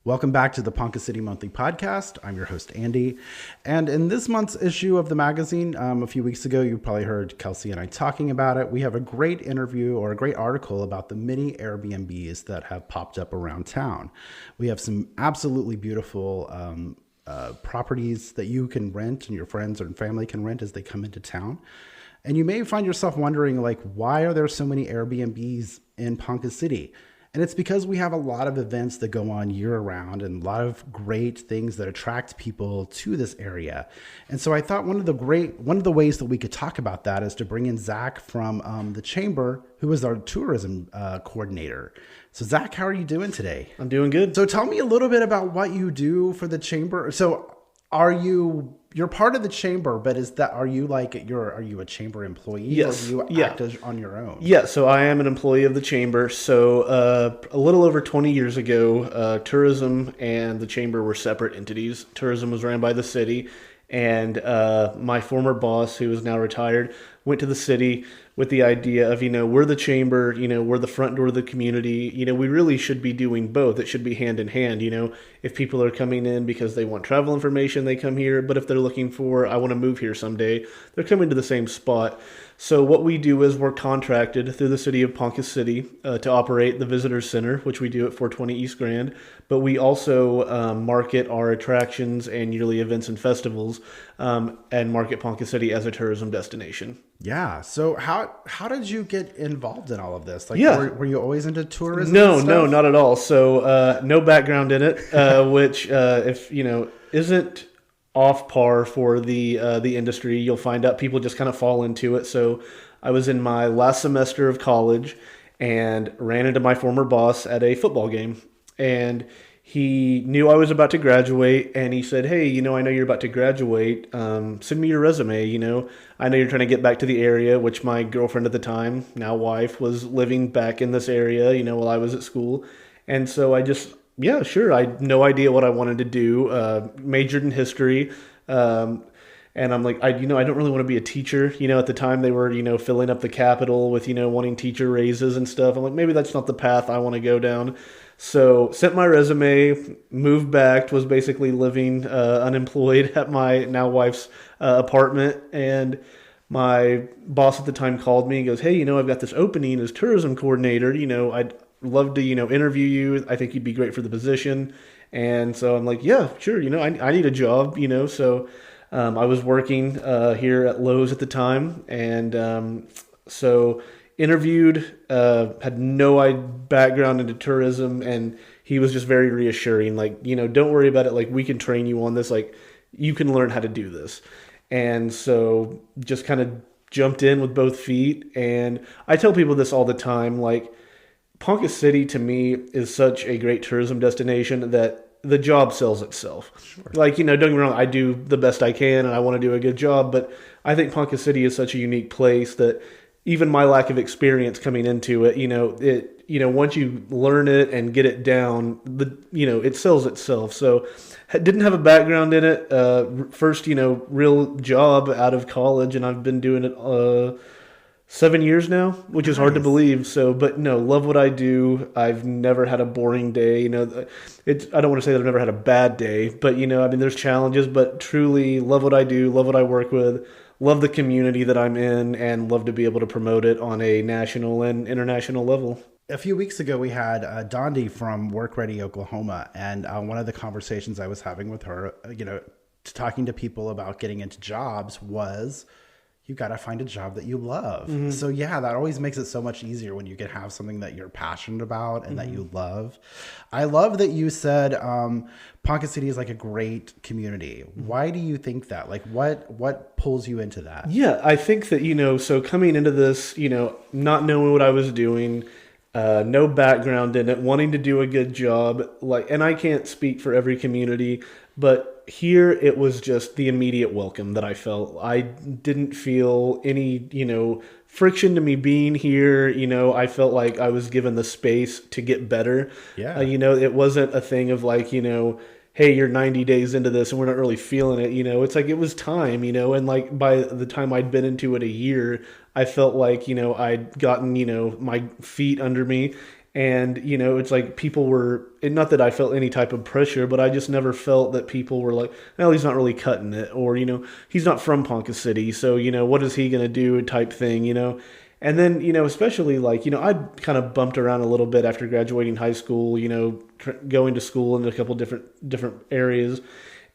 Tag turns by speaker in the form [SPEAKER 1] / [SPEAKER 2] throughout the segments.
[SPEAKER 1] Welcome back to the Ponca City Monthly Podcast. I'm your host, Andy. And in this month's issue of the magazine, a few weeks ago, you probably heard Kelsey and I talking about it. We have a great interview or a great article about the mini Airbnbs that have popped up around town. We have some absolutely beautiful properties that you can rent and your friends and family can rent as they come into town. And you may find yourself wondering, why are there so many Airbnbs in Ponca City? And it's because we have a lot of events that go on year round and a lot of great things that attract people to this area. And so I thought one of the ways that we could talk about that is to bring in Zach from the Chamber, who is our tourism coordinator. So Zach, how are you doing today?
[SPEAKER 2] I'm doing good.
[SPEAKER 1] So tell me a little bit about what you do for the Chamber. So you're part of the Chamber, but are you a Chamber employee?
[SPEAKER 2] Yes.
[SPEAKER 1] Or do you act on your own?
[SPEAKER 2] Yeah, so I am an employee of the Chamber. So a little over 20 years ago, tourism and the Chamber were separate entities. Tourism was ran by the city, and my former boss, who is now retired, went to the city with the idea of, we're the Chamber, we're the front door of the community. We really should be doing both. It should be hand in hand. If people are coming in because they want travel information, they come here. But if they're looking for, I want to move here someday, they're coming to the same spot. So what we do is we're contracted through the city of Ponca City to operate the Visitor Center, which we do at 420 East Grand. But we also market our attractions and yearly events and festivals and market Ponca City as a tourism destination.
[SPEAKER 1] Yeah. So how did you get involved in all of this? Were you always into tourism?
[SPEAKER 2] No, not at all. So no background in it, which if isn't off par for the industry. You'll find out people just kind of fall into it. So I was in my last semester of college and ran into my former boss at a football game, and he knew I was about to graduate, and he said, "Hey, I know you're about to graduate. Send me your resume. I know you're trying to get back to the area," which my girlfriend at the time, now wife, was living back in this area, while I was at school. And so I just, yeah, sure. I had no idea what I wanted to do. Majored in history. And I'm like, I don't really want to be a teacher. At the time they were, filling up the Capitol with, wanting teacher raises and stuff. I'm like, maybe that's not the path I want to go down. So sent my resume, moved back, was basically living unemployed at my now wife's apartment. And my boss at the time called me and goes, "Hey, I've got this opening as tourism coordinator. I'd love to, interview you. I think you'd be great for the position." And so I'm like, yeah, sure. I need a job, so I was working here at Lowe's at the time. And so interviewed, had no background into tourism. And he was just very reassuring. Don't worry about it. We can train you on this. You can learn how to do this. And so just kind of jumped in with both feet. And I tell people this all the time, Ponca City to me is such a great tourism destination that the job sells itself. Sure. Don't get me wrong, I do the best I can and I want to do a good job, but I think Ponca City is such a unique place that even my lack of experience coming into it, once you learn it and get it down, it sells itself. So didn't have a background in it. First, real job out of college, and I've been doing it 7 years now, which is hard to believe. So, but no, love what I do. I've never had a boring day. I don't want to say that I've never had a bad day, but there's challenges, but truly love what I do, love what I work with, love the community that I'm in, and love to be able to promote it on a national and international level.
[SPEAKER 1] A few weeks ago, we had Dondi from Work Ready, Oklahoma, and one of the conversations I was having with her, talking to people about getting into jobs was, you got to find a job that you love. Mm-hmm. So yeah, that always makes it so much easier when you can have something that you're passionate about and that you love. I love that you said Ponca City is a great community. Why do you think that? What pulls you into that?
[SPEAKER 2] Yeah, I think that, so coming into this, not knowing what I was doing, no background in it, wanting to do a good job, and I can't speak for every community, but here it was just the immediate welcome that I felt. I didn't feel any, friction to me being here. I felt like I was given the space to get better. Yeah. It wasn't a thing of hey, you're 90 days into this and we're not really feeling it. It's it was time, and by the time I'd been into it a year, I felt like, I'd gotten, my feet under me. And, it's like people were, and not that I felt any type of pressure, but I just never felt that people were like, well, he's not really cutting it. Or, he's not from Ponca City. So, what is he going to do type thing, And then, especially like, I'd kind of bumped around a little bit after graduating high school, going to school in a couple different areas.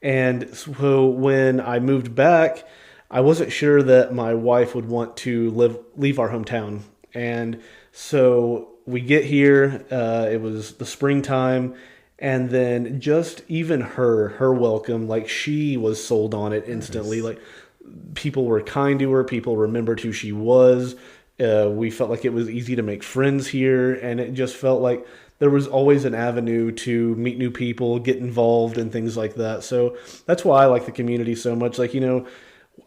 [SPEAKER 2] And so when I moved back, I wasn't sure that my wife would want to leave our hometown. And so we get here, it was the springtime, and then just even her welcome, like she was sold on it instantly. Nice. Like people were kind to her, people remembered who she was. We felt like it was easy to make friends here, and it just felt like there was always an avenue to meet new people, get involved, and things like that. So that's why I like the community so much. Like,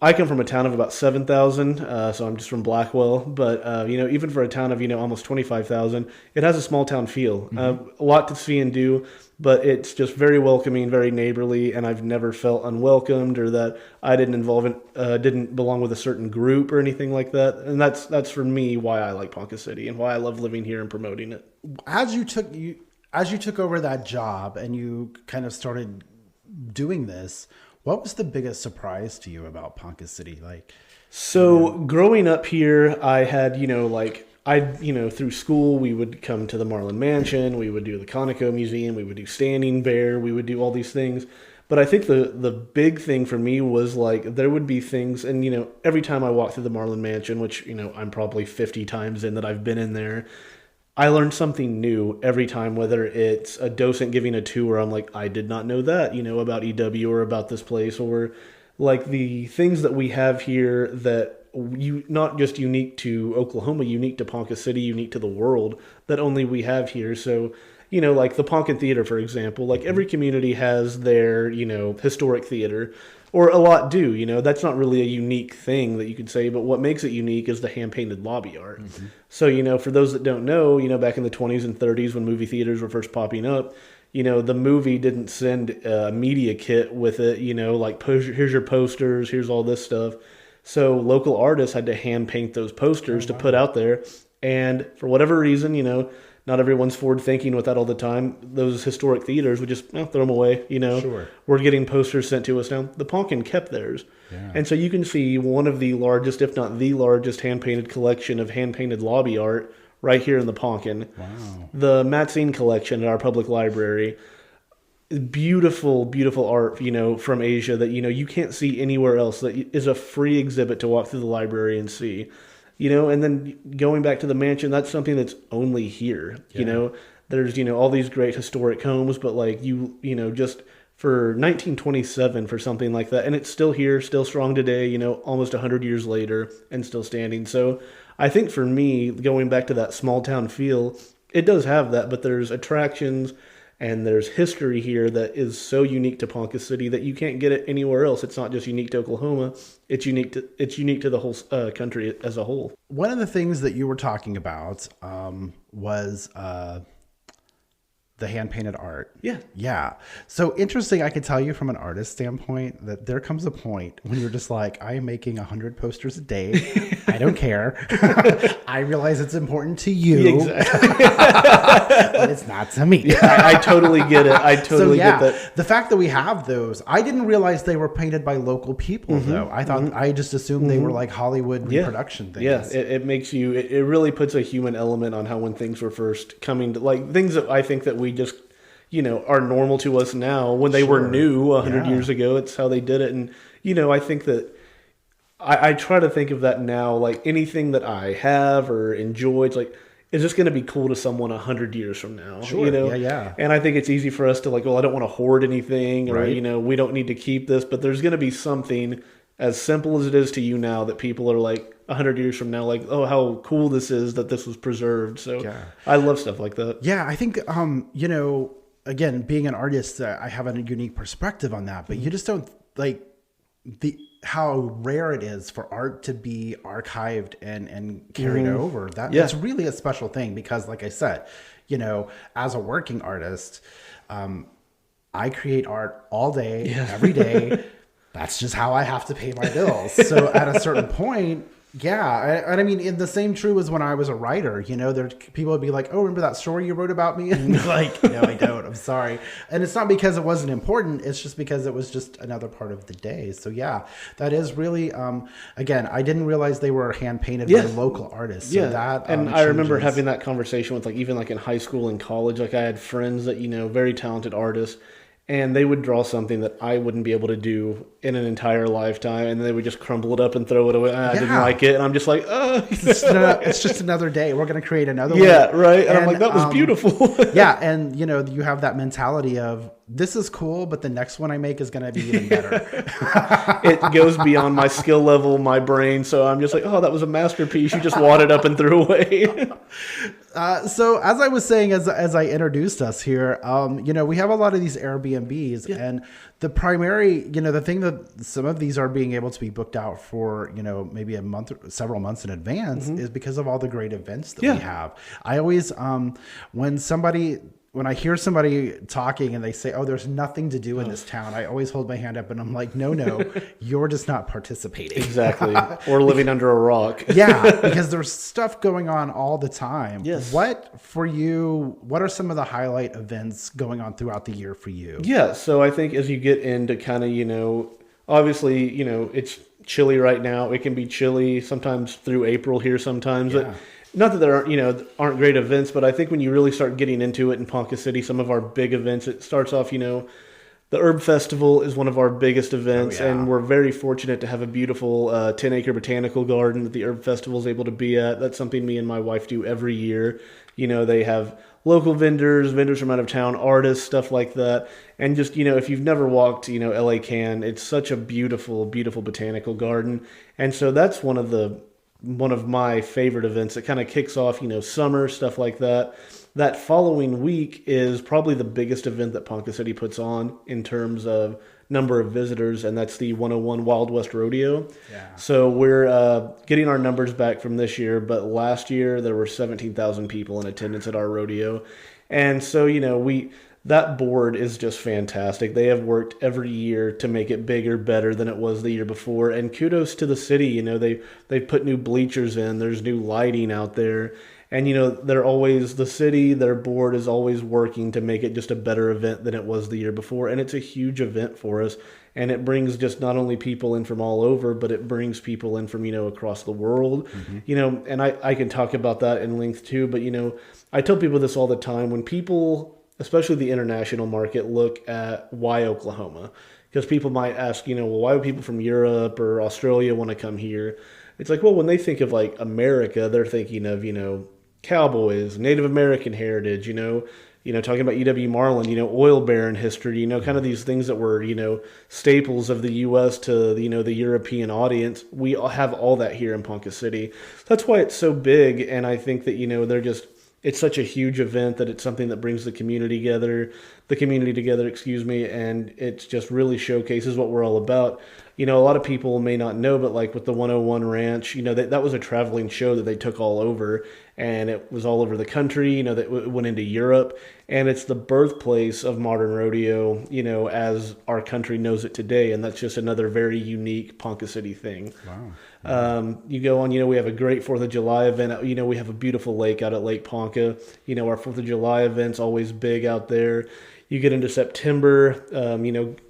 [SPEAKER 2] I come from a town of about 7,000, so I'm just from Blackwell. But, even for a town of, almost 25,000, it has a small town feel. A lot to see and do, but it's just very welcoming, very neighborly, and I've never felt unwelcomed or that I didn't belong with a certain group or anything like that. And that's for me why I like Ponca City and why I love living here and promoting it.
[SPEAKER 1] As you took over that job and you kind of started doing this, what was the biggest surprise to you about Ponca City?
[SPEAKER 2] Growing up here, I had, through school, we would come to the Marlin Mansion, we would do the Conoco Museum, we would do Standing Bear, we would do all these things. But I think the big thing for me was like, there would be things, and, every time I walked through the Marlin Mansion, which, I'm probably 50 times in that I've been in there, I learned something new every time, whether it's a docent giving a tour. I'm like, I did not know that, about EW or about this place, or like the things that we have here that not just unique to Oklahoma, unique to Ponca City, unique to the world, that only we have here. So, like the Ponca Theater, for example, like every community has their, historic theater. Or a lot do, that's not really a unique thing that you could say, but what makes it unique is the hand-painted lobby art. Mm-hmm. So, for those that don't know, back in the 20s and 30s when movie theaters were first popping up, the movie didn't send a media kit with it, like, here's your posters, here's all this stuff. So local artists had to hand-paint those posters to put out there. And for whatever reason, not everyone's forward thinking with that all the time. Those historic theaters would just throw them away.
[SPEAKER 1] Sure.
[SPEAKER 2] We're getting posters sent to us now. The Poncan kept theirs. Yeah. And so you can see one of the largest, if not the largest, hand-painted collection of hand-painted lobby art right here in the Poncan.
[SPEAKER 1] Wow.
[SPEAKER 2] The Matzine collection at our public library. Beautiful, beautiful art, from Asia that, you can't see anywhere else. That is a free exhibit to walk through the library and see. And then going back to the mansion, that's something that's only here. Yeah. There's, all these great historic homes, but like just for 1927 for something like that. And it's still here, still strong today, almost 100 years later and still standing. So I think for me, going back to that small town feel, it does have that, but there's attractions and there's history here that is so unique to Ponca City that you can't get it anywhere else. It's not just unique to Oklahoma. It's unique to the whole country as a whole.
[SPEAKER 1] One of the things that you were talking about was the hand-painted art.
[SPEAKER 2] Yeah.
[SPEAKER 1] Yeah. So interesting, I could tell you from an artist standpoint that there comes a point when you're just like, I am making 100 posters a day. I don't care. I realize it's important to you. Exactly. But it's not to me.
[SPEAKER 2] Yeah, I totally get it. I totally get that.
[SPEAKER 1] The fact that we have those, I didn't realize they were painted by local people, though. I thought, I just assumed they were like Hollywood reproduction things.
[SPEAKER 2] Yeah, it makes you, it really puts a human element on how when things were first coming to, like, things that I think that we just, are normal to us now. When they were new 100 years ago, it's how they did it. And, I think that I try to think of that now, like anything that I have or enjoy, it's like, is this going to be cool to someone 100 years from now?
[SPEAKER 1] Sure. Yeah.
[SPEAKER 2] And I think it's easy for us to like, well, I don't want to hoard anything or, we don't need to keep this, but there's going to be something as simple as it is to you now that people are like 100 years from now, like, oh, how cool this is that this was preserved. So I love stuff like that.
[SPEAKER 1] Yeah. I think, again, being an artist, I have a unique perspective on that, but you just don't like how rare it is for art to be archived and carried over. It's really a special thing because, like I said, as a working artist, I create art all day, every day. That's just how I have to pay my bills. So at a certain point, Yeah, and I mean, the same true as when I was a writer. There people would be like, "Oh, remember that story you wrote about me?" And I'm like, "No, I don't. I'm sorry." And it's not because it wasn't important. It's just because it was just another part of the day. So yeah, that is really. Again, I didn't realize they were hand painted by local artists. So that
[SPEAKER 2] and I remember having that conversation with even in high school and college. I had friends that very talented artists. And they would draw something that I wouldn't be able to do in an entire lifetime, and they would just crumble it up and throw it away. I didn't like it, and I'm just like, oh.
[SPEAKER 1] It's just another day. We're going to create another one.
[SPEAKER 2] Yeah, right. And I'm like, that was beautiful.
[SPEAKER 1] Yeah, and you have that mentality of, this is cool, but the next one I make is going to be even better.
[SPEAKER 2] It goes beyond my skill level, my brain. So I'm just like, oh, that was a masterpiece. You just wadded up and threw away.
[SPEAKER 1] So as I was saying, as I introduced us here, we have a lot of these Airbnbs, and the primary, the thing that some of these are being able to be booked out for, maybe a month, several months in advance, is because of all the great events that we have. I always, when I hear somebody talking and they say, "Oh, there's nothing to do in this town," I always hold my hand up and I'm like, no, you're just not participating.
[SPEAKER 2] Exactly. Or living under a rock.
[SPEAKER 1] Yeah, because there's stuff going on all the time.
[SPEAKER 2] Yes.
[SPEAKER 1] What are some of the highlight events going on throughout the year for you?
[SPEAKER 2] Yeah, so I think as you get into kind of, obviously, it's chilly right now. It can be chilly sometimes through April here sometimes.
[SPEAKER 1] Yeah.
[SPEAKER 2] But not that there aren't great events, but I think when you really start getting into it in Ponca City, some of our big events, it starts off, the Herb Festival is one of our biggest events, and we're very fortunate to have a beautiful 10-acre botanical garden that the Herb Festival is able to be at. That's something me and my wife do every year. They have local vendors from out of town, artists, stuff like that. And just, if you've never walked, LA Can, it's such a beautiful, beautiful botanical garden. And so that's one of my favorite events. It kind of kicks off, summer, stuff like that. That following week is probably the biggest event that Ponca City puts on in terms of number of visitors, and that's the 101 Wild West Rodeo.
[SPEAKER 1] Yeah.
[SPEAKER 2] So we're getting our numbers back from this year, but last year there were 17,000 people in attendance at our rodeo. And so, that board is just fantastic. They have worked every year to make it bigger, better than it was the year before. And kudos to the city. They've put new bleachers in. There's new lighting out there. And, the city, their board is always working to make it just a better event than it was the year before. And it's a huge event for us. And it brings just not only people in from all over, but it brings people in from, across the world. Mm-hmm. And I can talk about that in length too. But, I tell people this all the time. When people, especially the international market, look at why Oklahoma, because people might ask, well, why would people from Europe or Australia want to come here? It's like, well, when they think of America, they're thinking of, cowboys, Native American heritage, talking about E.W. Marlin, oil baron history, kind of these things that were, staples of the U.S. to, the European audience. We all have all that here in Ponca City. That's why it's so big. And I think that, it's such a huge event that it's something that brings the community together, and it just really showcases what we're all about. A lot of people may not know, but with the 101 Ranch, that was a traveling show that they took all over, and it was all over the country, that went into Europe, and it's the birthplace of modern rodeo, as our country knows it today, and that's just another very unique Ponca City thing.
[SPEAKER 1] Wow.
[SPEAKER 2] You go on, we have a great 4th of July event. We have a beautiful lake out at Lake Ponca. Our 4th of July event's always big out there. You get into September,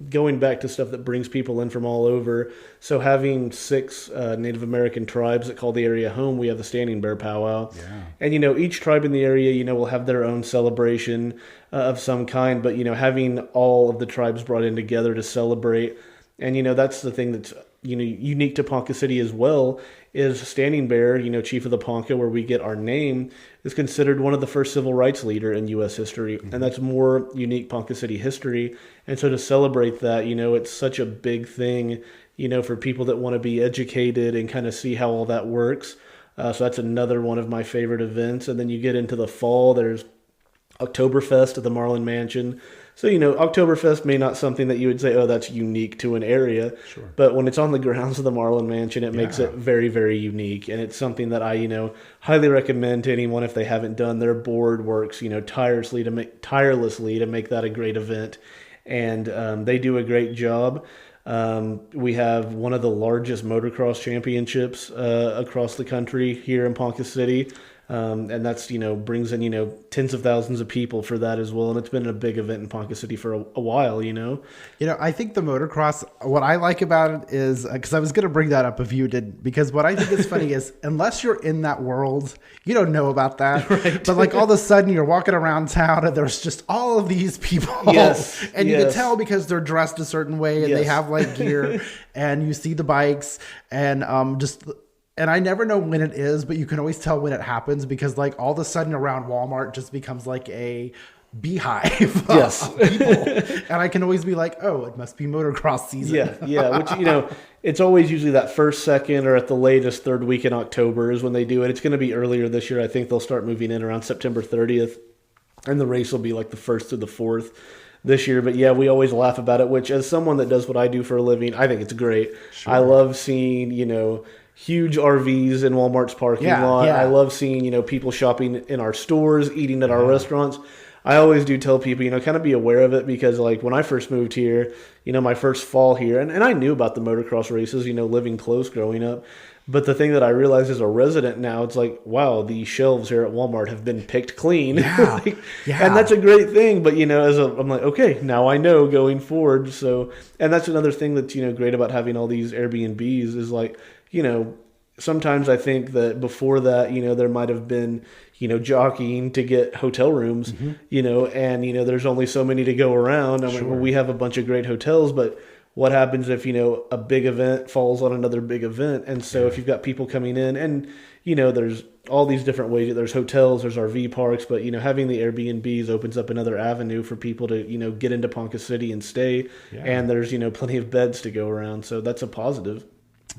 [SPEAKER 2] going back to stuff that brings people in from all over. So having 6 Native American tribes that call the area home, we have the Standing Bear Powwow. Yeah. And, each tribe in the area, will have their own celebration of some kind. But, having all of the tribes brought in together to celebrate. And, that's the thing that's, unique to Ponca City as well, is Standing Bear, Chief of the Ponca, where we get our name, is considered one of the first civil rights leader in U.S. history. Mm-hmm. And that's more unique Ponca City history. And so to celebrate that, it's such a big thing, for people that want to be educated and kind of see how all that works. So that's another one of my favorite events. And then you get into the fall, there's Oktoberfest at the Marlin Mansion. So, Oktoberfest may not something that you would say, oh, that's unique to an area. Sure. But when it's on the grounds of the Marlin Mansion, it makes it very, very unique. And it's something that I, highly recommend to anyone if they haven't done. Their board works, tirelessly to make that a great event. And they do a great job. We have one of the largest motocross championships across the country here in Ponca City. And that's, brings in, tens of thousands of people for that as well. And it's been a big event in Ponca City for a while,
[SPEAKER 1] I think the motocross, what I like about it is, because I was going to bring that up if you did, because what I think is funny is unless you're in that world, you don't know about that. Right. But like all of a sudden you're walking around town and there's just all of these people.
[SPEAKER 2] Yes.
[SPEAKER 1] And you can tell because they're dressed a certain way and they have like gear and you see the bikes and and I never know when it is, but you can always tell when it happens because like all of a sudden around Walmart just becomes like a beehive of people. And I can always be like, oh, it must be motocross season.
[SPEAKER 2] Yeah. Which, it's always usually that first, second, or at the latest third week in October is when they do it. It's going to be earlier this year. I think they'll start moving in around September 30th. And the race will be like the 1st through the 4th this year. But yeah, we always laugh about it, which as someone that does what I do for a living, I think it's great. Sure. I love seeing, huge RVs in Walmart's parking lot. I love seeing, people shopping in our stores, eating at our restaurants. I always do tell people, kind of be aware of it because like when I first moved here, my first fall here, and I knew about the motocross races, living close growing up. But the thing that I realized as a resident now, it's like, wow, the shelves here at Walmart have been picked clean.
[SPEAKER 1] Yeah.
[SPEAKER 2] And that's a great thing. But, I'm like, okay, now I know going forward. So, and that's another thing that's, great about having all these Airbnbs is like, sometimes I think that before that, there might have been, jockeying to get hotel rooms, and, there's only so many to go around. I mean, we have a bunch of great hotels, but what happens if, a big event falls on another big event? And so if you've got people coming in and, there's all these different ways. There's hotels, there's RV parks, but, having the Airbnbs opens up another avenue for people to, get into Ponca City and stay. Yeah. And there's, plenty of beds to go around. So that's a positive.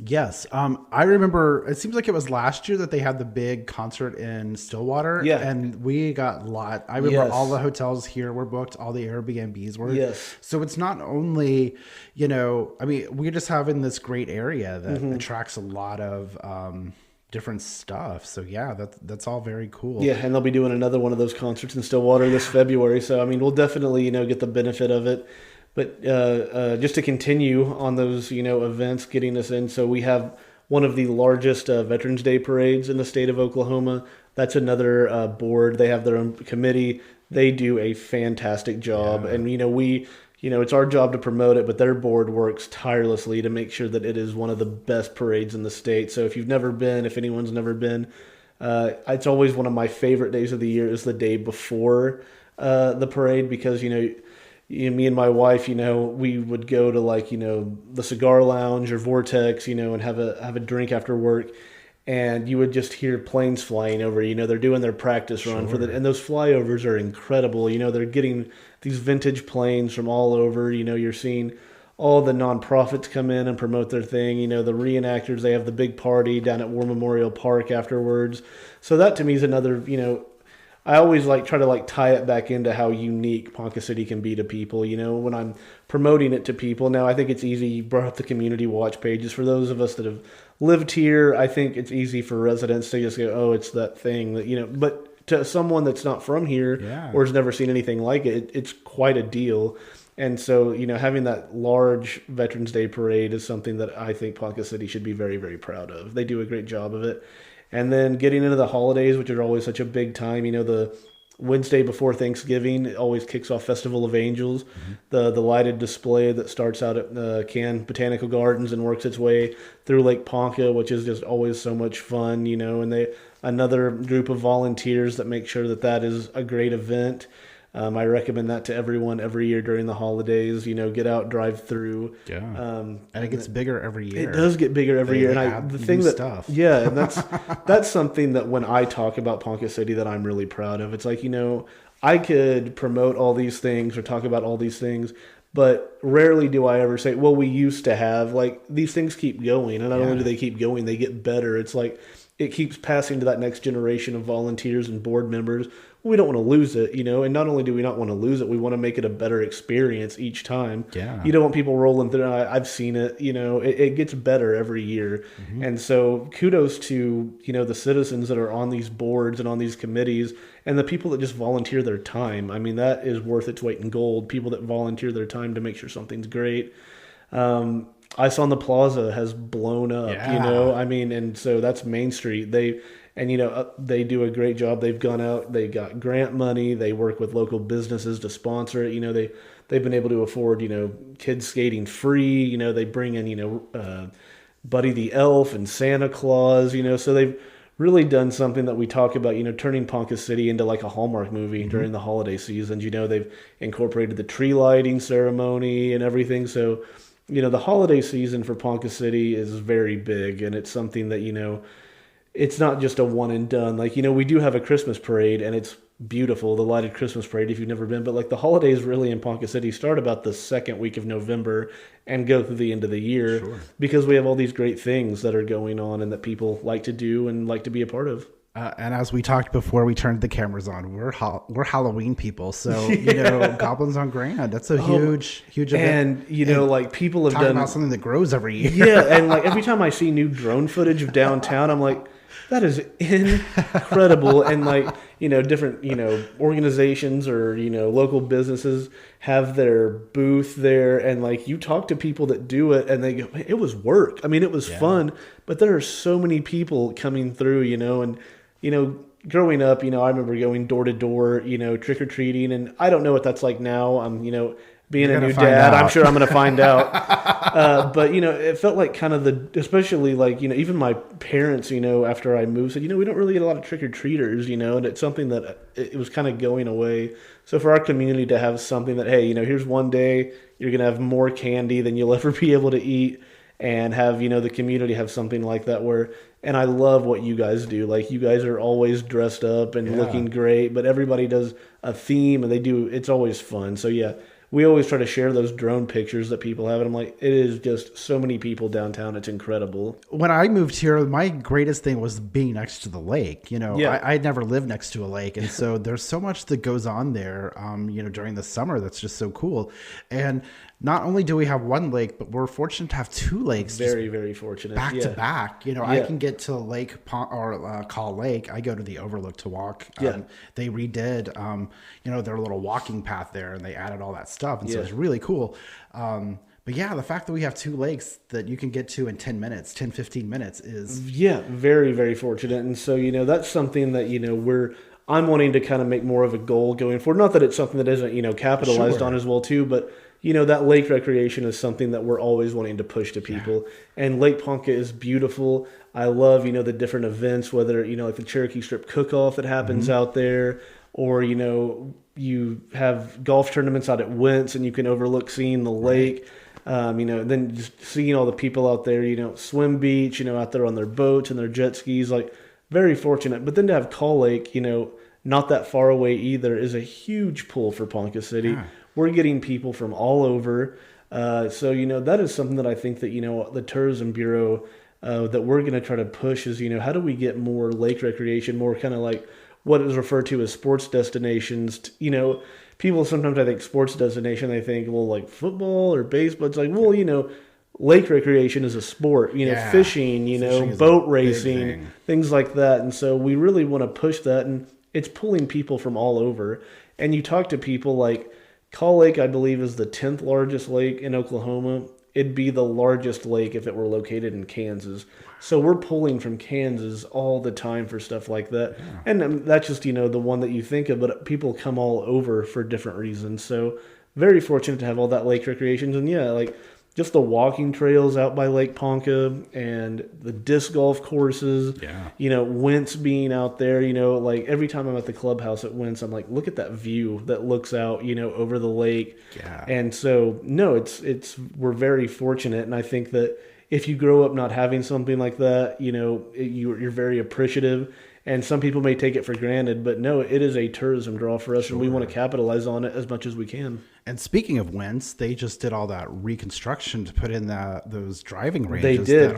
[SPEAKER 1] Yes. I remember it seems like it was last year that they had the big concert in Stillwater. Yeah. And we got a lot. I remember all the hotels here were booked, all the Airbnbs were. Yes. So it's not only, we're just having this great area that attracts a lot of different stuff. So yeah, that's all very cool.
[SPEAKER 2] Yeah. And they'll be doing another one of those concerts in Stillwater this February. So, we'll definitely, get the benefit of it. But just to continue on those, events, getting us in. So we have one of the largest Veterans Day parades in the state of Oklahoma. That's another board. They have their own committee. They do a fantastic job. Yeah. And, it's our job to promote it, but their board works tirelessly to make sure that it is one of the best parades in the state. So if you've never been, if anyone's never been, it's always one of my favorite days of the year is the day before the parade because, me and my wife, we would go to like, the cigar lounge or Vortex, and have a drink after work. And you would just hear planes flying over, they're doing their practice run for and those flyovers are incredible. They're getting these vintage planes from all over, you're seeing all the nonprofits come in and promote their thing. The reenactors, they have the big party down at War Memorial Park afterwards. So that to me is another, I always try to tie it back into how unique Ponca City can be to people, when I'm promoting it to people. Now, I think it's easy. You brought up the community watch pages. For those of us that have lived here, I think it's easy for residents to just go, oh, it's that thing that, but to someone that's not from here or has never seen anything like it, it's quite a deal. And so, having that large Veterans Day parade is something that I think Ponca City should be very, very proud of. They do a great job of it. And then getting into the holidays, which are always such a big time, the Wednesday before Thanksgiving, it always kicks off Festival of Angels, the lighted display that starts out at Cannes Botanical Gardens and works its way through Lake Ponca, which is just always so much fun, and another group of volunteers that make sure that is a great event. I recommend that to everyone every year during the holidays. Get out, drive through. Yeah,
[SPEAKER 1] and it gets bigger every year.
[SPEAKER 2] It does get bigger every year, and the thing that stuff. Yeah, and that's something that when I talk about Ponca City that I'm really proud of. It's like I could promote all these things or talk about all these things, but rarely do I ever say, well, we used to have these things keep going, and not only do they keep going, they get better. It's like it keeps passing to that next generation of volunteers and board members. We don't want to lose it, and not only do we not want to lose it, we want to make it a better experience each time. Yeah. You don't want people rolling through. I've seen it, it gets better every year. Mm-hmm. And so kudos to, the citizens that are on these boards and on these committees and the people that just volunteer their time. I mean, that is worth its weight in gold. People that volunteer their time to make sure something's great. Ice on the Plaza has blown up, I mean, and so that's Main Street. They do a great job. They've gone out, they got grant money. They work with local businesses to sponsor it. They've been able to afford, kids skating free. They bring in, Buddy the Elf and Santa Claus, so they've really done something that we talk about, turning Ponca City into like a Hallmark movie during the holiday seasons. They've incorporated the tree lighting ceremony and everything. So, the holiday season for Ponca City is very big, and it's something that, it's not just a one and done. Like, we do have a Christmas parade, and it's beautiful, the lighted Christmas parade if you've never been. But like the holidays really in Ponca City start about the second week of November and go through the end of the year because we have all these great things that are going on and that people like to do and like to be a part of.
[SPEAKER 1] And as we talked before we turned the cameras on, we're Halloween people. So, Goblins on Grand, that's a huge event.
[SPEAKER 2] And, like people have
[SPEAKER 1] talking
[SPEAKER 2] done
[SPEAKER 1] about something that grows every year.
[SPEAKER 2] Yeah. And like every time I see new drone footage of downtown, I'm like, that is incredible. And like, different, organizations or, local businesses have their booth there. And like you talk to people that do it and they go, it was work. I mean, it was fun, but there are so many people coming through, and, growing up, I remember going door to door, trick or treating. And I don't know what that's like now. I'm, being a new dad, I'm sure I'm going to find out. But, it felt like kind of especially like, even my parents, after I moved said, we don't really get a lot of trick-or-treaters, and it's something that it was kind of going away. So for our community to have something that, hey, here's one day you're going to have more candy than you'll ever be able to eat, and have, the community have something like that and I love what you guys do. Like you guys are always dressed up and looking great, but everybody does a theme and it's always fun. So yeah. We always try to share those drone pictures that people have. And I'm like, it is just so many people downtown. It's incredible.
[SPEAKER 1] When I moved here, my greatest thing was being next to the lake. I'd never lived next to a lake. And so there's so much that goes on there, during the summer. That's just so cool. And not only do we have one lake, but we're fortunate to have two lakes.
[SPEAKER 2] Very, very fortunate.
[SPEAKER 1] Back to back. I can get to Lake Call Lake. I go to the Overlook to walk. They redid, their little walking path there, and they added all that stuff. And so it's really cool. But yeah, the fact that we have two lakes that you can get to in 10 minutes, 10, 15 minutes is...
[SPEAKER 2] Yeah, very, very fortunate. And so, that's something that, I'm wanting to kind of make more of a goal going forward. Not that it's something that isn't, capitalized on as well too, but that lake recreation is something that we're always wanting to push to people. Yeah. And Lake Ponca is beautiful. I love, the different events, whether, like the Cherokee Strip Cook-Off that happens out there, or, you have golf tournaments out at Wentz and you can overlook seeing the lake. Then just seeing all the people out there, swim beach, out there on their boats and their jet skis, like very fortunate. But then to have Call Lake, not that far away either, is a huge pull for Ponca City. Yeah. We're getting people from all over. So, that is something that I think that, the Tourism Bureau that we're going to try to push is, how do we get more lake recreation, more kind of like what is referred to as sports destinations. People sometimes, I think sports destination, they think, well, like football or baseball. It's like, well, lake recreation is a sport, fishing, fishing boat racing, things like that. And so we really want to push that, and it's pulling people from all over. And you talk to people like Call Lake, I believe, is the 10th largest lake in Oklahoma. It'd be the largest lake if it were located in Kansas. So we're pulling from Kansas all the time for stuff like that. Yeah. And that's just, the one that you think of, but people come all over for different reasons. So very fortunate to have all that lake recreation. And yeah, like just the walking trails out by Lake Ponca and the disc golf courses, Wentz being out there, like every time I'm at the clubhouse at Wentz, I'm like, look at that view that looks out, over the lake. Yeah. And so, no, we're very fortunate. And I think that if you grow up not having something like that, you're very appreciative. And some people may take it for granted, but no, it is a tourism draw for us, and we want to capitalize on it as much as we can.
[SPEAKER 1] And speaking of Wentz, they just did all that reconstruction to put in those driving ranges.
[SPEAKER 2] They did,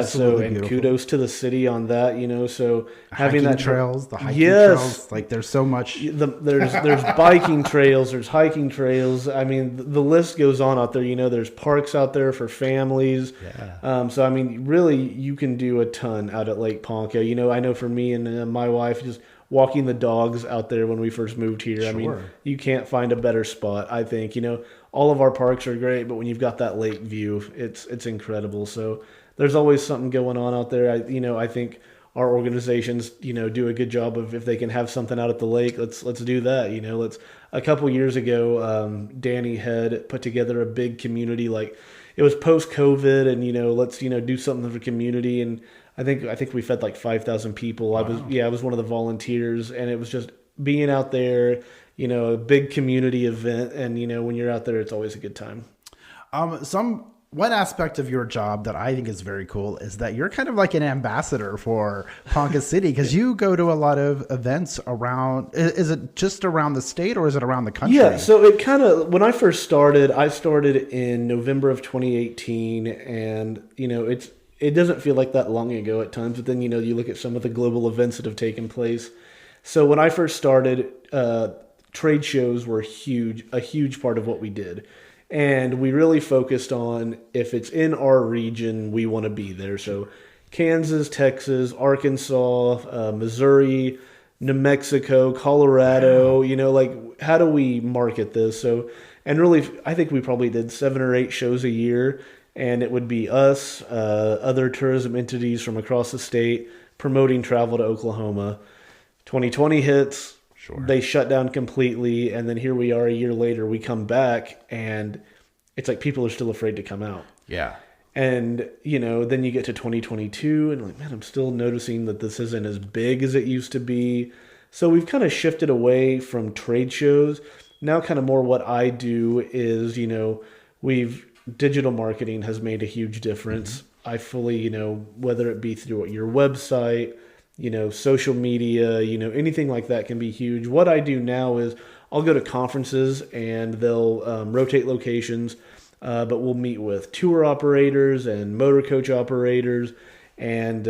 [SPEAKER 2] So and beautiful. Kudos to the city on that. So having
[SPEAKER 1] that trails, the hiking trails, like there's so much.
[SPEAKER 2] There's biking trails, there's hiking trails. I mean, the list goes on out there. There's parks out there for families. Yeah. So I mean, really, you can do a ton out at Lake Ponca. I know for me and my wife, just walking the dogs out there when we first moved here. Sure. I mean, you can't find a better spot, I think. all of our parks are great, but when you've got that lake view, it's incredible. So there's always something going on out there. I think our organizations, do a good job of, if they can have something out at the lake, let's do that. A couple years ago, Danny had put together a big community, like it was post COVID, and let's do something for the community. And I think we fed like 5,000 people. Wow. I was one of the volunteers, and it was just being out there, a big community event, and when you're out there, it's always a good time.
[SPEAKER 1] One aspect of your job that I think is very cool is that you're kind of like an ambassador for Ponca City, because you go to a lot of events around. Is it just around the state, or is it around the country?
[SPEAKER 2] Yeah, so it kind of, when I first started, I started in November of 2018, and it doesn't feel like that long ago at times, but then you look at some of the global events that have taken place. So when I first started, trade shows were a huge part of what we did. And we really focused on, if it's in our region, we want to be there. So Kansas, Texas, Arkansas, Missouri, New Mexico, Colorado, how do we market this? So, and really, I think we probably did 7 or 8 shows a year, and it would be us, other tourism entities from across the state promoting travel to Oklahoma. 2020 hits. Sure. They shut down completely, and then here we are a year later. We come back, and it's like people are still afraid to come out.
[SPEAKER 1] Yeah.
[SPEAKER 2] And, then you get to 2022, and like, man, I'm still noticing that this isn't as big as it used to be. So we've kind of shifted away from trade shows. Now kind of more what I do is, digital marketing has made a huge difference. Mm-hmm. I fully, whether it be through your website, social media, anything like that can be huge. What I do now is I'll go to conferences, and they'll rotate locations, but we'll meet with tour operators and motor coach operators, and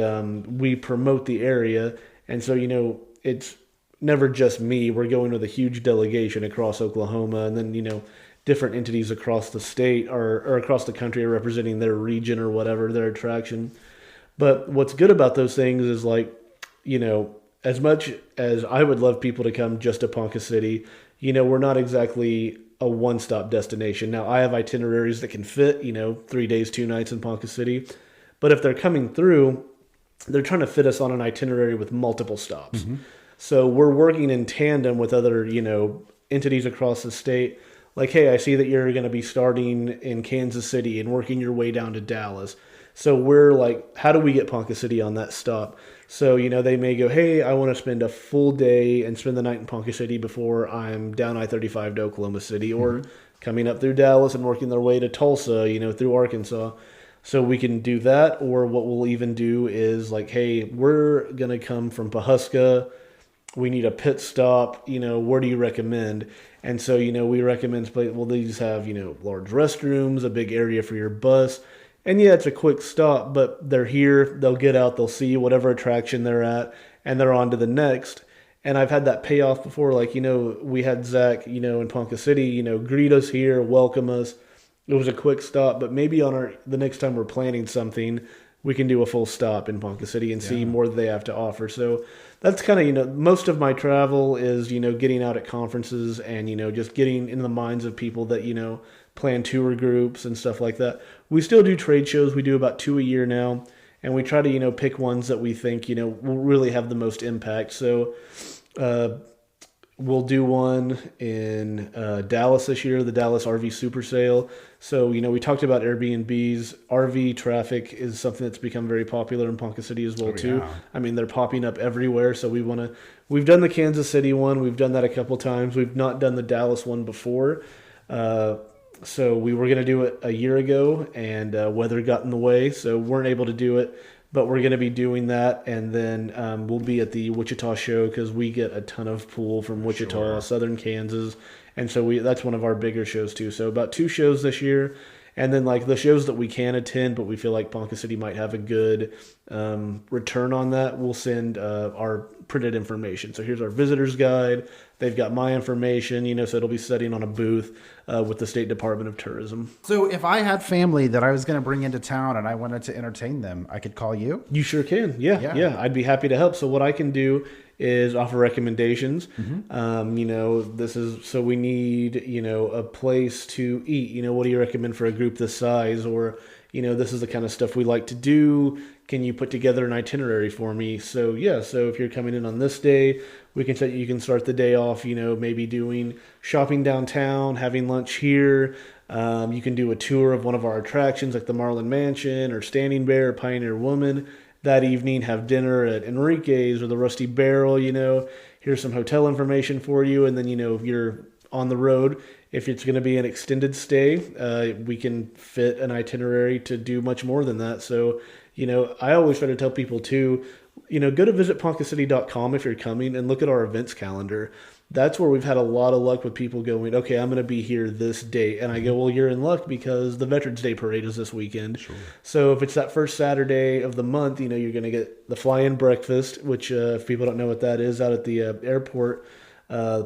[SPEAKER 2] we promote the area. And so, it's never just me. We're going with a huge delegation across Oklahoma, and then, different entities across the state or across the country are representing their region or whatever, their attraction. But what's good about those things is, like, as much as I would love people to come just to Ponca City, we're not exactly a one-stop destination. Now, I have itineraries that can fit, 3 days, 2 nights in Ponca City. But if they're coming through, they're trying to fit us on an itinerary with multiple stops. Mm-hmm. So we're working in tandem with other, entities across the state. Like, hey, I see that you're going to be starting in Kansas City and working your way down to Dallas. So we're like, how do we get Ponca City on that stop? So, they may go, hey, I want to spend a full day and spend the night in Ponca City before I'm down I-35 to Oklahoma City, or coming up through Dallas and working their way to Tulsa, through Arkansas. So we can do that. Or what we'll even do is like, hey, we're going to come from Pawhuska. We need a pit stop. Where do you recommend? And so, we recommend, these have, large restrooms, a big area for your bus. And yeah, it's a quick stop, but they're here, they'll get out, they'll see whatever attraction they're at, and they're on to the next. And I've had that payoff before, like, we had Zach, in Ponca City, greet us here, welcome us. It was a quick stop, but maybe on the next time we're planning something, we can do a full stop in Ponca City and see more that they have to offer. So that's kind of, most of my travel is, getting out at conferences and, just getting in the minds of people that, plan tour groups and stuff like that. We still do trade shows. We do about 2 a year now, and we try to, pick ones that we think, will really have the most impact. So we'll do one in Dallas this year, the Dallas RV Super Sale. So, we talked about Airbnbs. RV traffic is something that's become very popular in Ponca City as well, too. Yeah. I mean, they're popping up everywhere. So we've done the Kansas City one. We've done that a couple times. We've not done the Dallas one before. So we were going to do it a year ago, and weather got in the way, so weren't able to do it. But we're going to be doing that, and then we'll be at the Wichita show because we get a ton of pool from Wichita, southern Kansas, and so that's one of our bigger shows too. So about 2 shows this year, and then like the shows that we can attend, but we feel like Ponca City might have a good return on that, we'll send our printed information. So here's our visitor's guide. They've got my information, so it'll be sitting on a booth with the State Department of Tourism.
[SPEAKER 1] So if I had family that I was going to bring into town and I wanted to entertain them, I could call you?
[SPEAKER 2] You sure can. Yeah. I'd be happy to help. So what I can do is offer recommendations. This is, so we need, a place to eat. What do you recommend for a group this size? Or, this is the kind of stuff we like to do. Can you put together an itinerary for me? So so if you're coming in on this day, you can start the day off, maybe doing shopping downtown, having lunch here. You can do a tour of one of our attractions like the Marlin Mansion or Standing Bear or Pioneer Woman. That evening, have dinner at Enrique's or the Rusty Barrel. Here's some hotel information for you. And then, you're on the road. If it's going to be an extended stay, we can fit an itinerary to do much more than that. So, I always try to tell people too, go to visit poncacity.com if you're coming and look at our events calendar. That's where we've had a lot of luck with people going, okay, I'm going to be here this date. And I go, well, you're in luck because the Veterans Day Parade is this weekend.
[SPEAKER 1] Sure.
[SPEAKER 2] So if it's that first Saturday of the month, you're going to get the fly-in breakfast, which if people don't know what that is, out at the airport,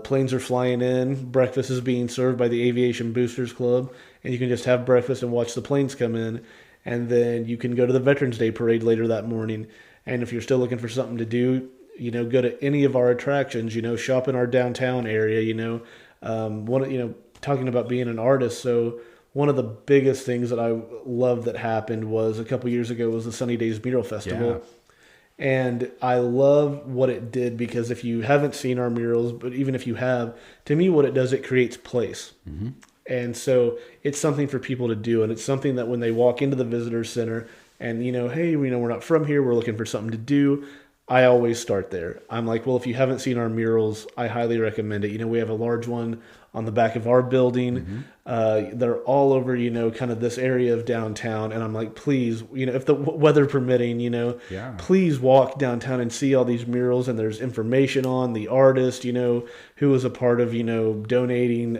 [SPEAKER 2] planes are flying in. Breakfast is being served by the Aviation Boosters Club. And you can just have breakfast and watch the planes come in. And then you can go to the Veterans Day Parade later that morning. And if you're still looking for something to do, go to any of our attractions, shop in our downtown area, talking about being an artist. So one of the biggest things that I love that happened was a couple years ago was the Sunny Days Mural Festival. Yeah. And I love what it did because if you haven't seen our murals, but even if you have, to me, what it does, it creates place. Mm-hmm. And so it's something for people to do. And it's something that when they walk into the visitor center and, hey, we're not from here, we're looking for something to do, I always start there. I'm like, well, if you haven't seen our murals, I highly recommend it. We have a large one on the back of our building. Mm-hmm. They're all over, kind of this area of downtown. And I'm like, please, if the weather permitting, please walk downtown and see all these murals. And there's information on the artist, who was a part of, donating,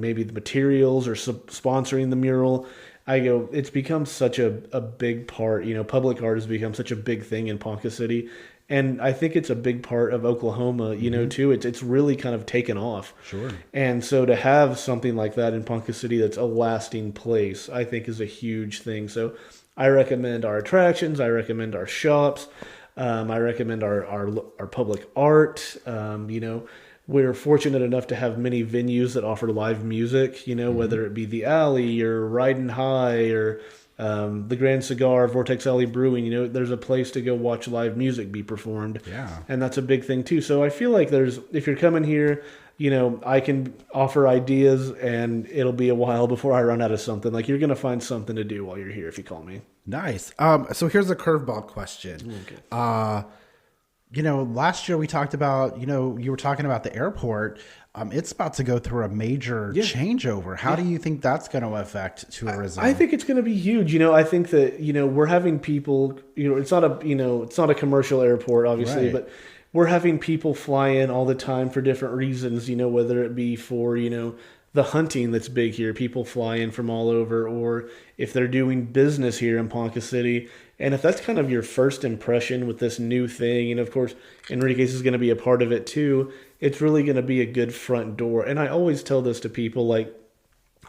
[SPEAKER 2] maybe the materials or sponsoring the mural. I go, it's become such a big part, public art has become such a big thing in Ponca City. And I think it's a big part of Oklahoma, too. It's really kind of taken off.
[SPEAKER 1] Sure.
[SPEAKER 2] And so to have something like that in Ponca City that's a lasting place, I think is a huge thing. So I recommend our attractions. I recommend our shops. I recommend our public art. We're fortunate enough to have many venues that offer live music, whether it be the Alley or Riding High or the Grand Cigar, Vortex Alley Brewing, there's a place to go watch live music be performed.
[SPEAKER 1] Yeah.
[SPEAKER 2] And that's a big thing too. So I feel like if you're coming here, I can offer ideas and it'll be a while before I run out of something. Like you're going to find something to do while you're here if you call me.
[SPEAKER 1] Nice. So here's a curveball question. Okay. Last year we talked about, you were talking about the airport. It's about to go through a major changeover. How do you think that's going to affect tourism?
[SPEAKER 2] I think it's going to be huge. I think that, we're having people, it's not a commercial airport, obviously, right. But we're having people fly in all the time for different reasons, whether it be for, the hunting that's big here. People fly in from all over, or if they're doing business here in Ponca City. And if that's kind of your first impression with this new thing, and of course, Enrique's is going to be a part of it too, it's really going to be a good front door. And I always tell this to people, like,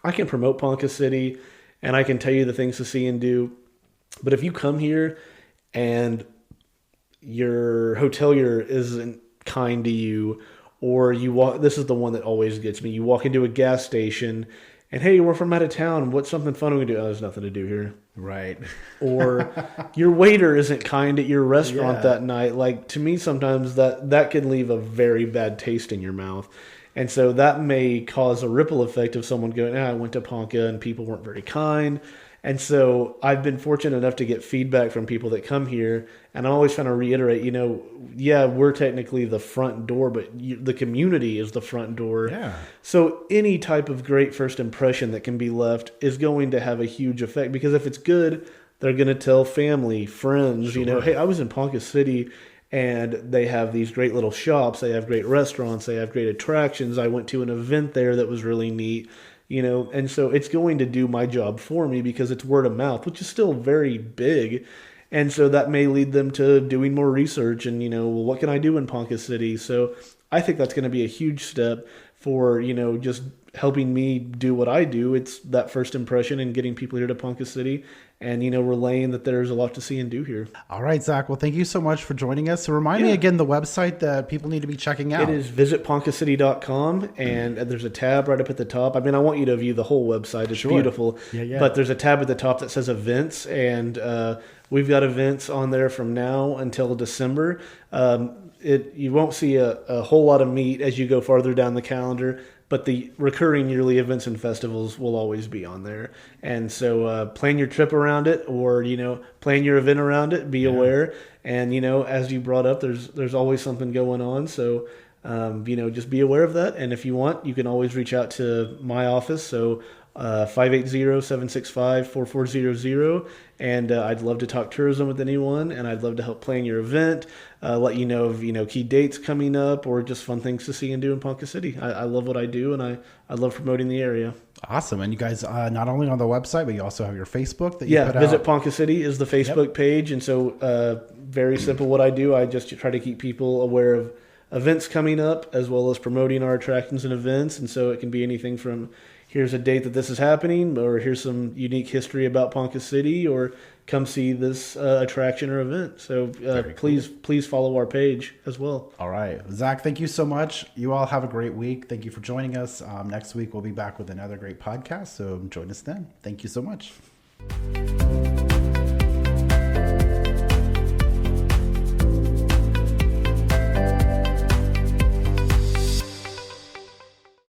[SPEAKER 2] I can promote Ponca City and I can tell you the things to see and do. But if you come here and your hotelier isn't kind to you, or you walk, this is the one that always gets me. You walk into a gas station and, hey, we're from out of town. What's something fun we can do? Oh, there's nothing to do here.
[SPEAKER 1] Right.
[SPEAKER 2] Or your waiter isn't kind at your restaurant that night. Like, to me, sometimes that can leave a very bad taste in your mouth. And so that may cause a ripple effect of someone going, I went to Ponca and people weren't very kind. And so I've been fortunate enough to get feedback from people that come here. And I'm always trying to reiterate, we're technically the front door, but the community is the front door.
[SPEAKER 1] Yeah. So
[SPEAKER 2] any type of great first impression that can be left is going to have a huge effect. Because if it's good, they're going to tell family, friends,
[SPEAKER 1] Sure.
[SPEAKER 2] Hey, I was in Ponca City and they have these great little shops. They have great restaurants. They have great attractions. I went to an event there that was really neat. And so it's going to do my job for me because it's word of mouth, which is still very big. And so that may lead them to doing more research and, what can I do in Ponca City? So I think that's going to be a huge step for, just helping me do what I do. It's that first impression and getting people here to Ponca City and, relaying that there's a lot to see and do here.
[SPEAKER 1] All right, Zach. Well, thank you so much for joining us. So remind me again the website that people need to be checking out.
[SPEAKER 2] It is visitponcacity.com, and there's a tab right up at the top. I mean, I want you to view the whole website. It's beautiful. Yeah. But there's a tab at the top that says events, and we've got events on there from now until December. You won't see a whole lot of meat as you go farther down the calendar, but the recurring yearly events and festivals will always be on there. And so plan your trip around it, or, plan your event around it, be aware. And, as you brought up, there's always something going on. So, just be aware of that. And if you want, you can always reach out to my office. So 580-765-4400. And I'd love to talk tourism with anyone, and I'd love to help plan your event, let you know of key dates coming up, or just fun things to see and do in Ponca City. I love what I do, and I love promoting the area.
[SPEAKER 1] Awesome. And you guys, not only on the website, but you also have your Facebook that you put out.
[SPEAKER 2] Visit Ponca City is the Facebook page. And so very simple what I do. I just try to keep people aware of events coming up, as well as promoting our attractions and events. And so it can be anything from, here's a date that this is happening, or here's some unique history about Ponca City, or come see this attraction or event. So please follow our page as well.
[SPEAKER 1] All right. Zach, thank you so much. You all have a great week. Thank you for joining us. Next week, we'll be back with another great podcast. So join us then. Thank you so much.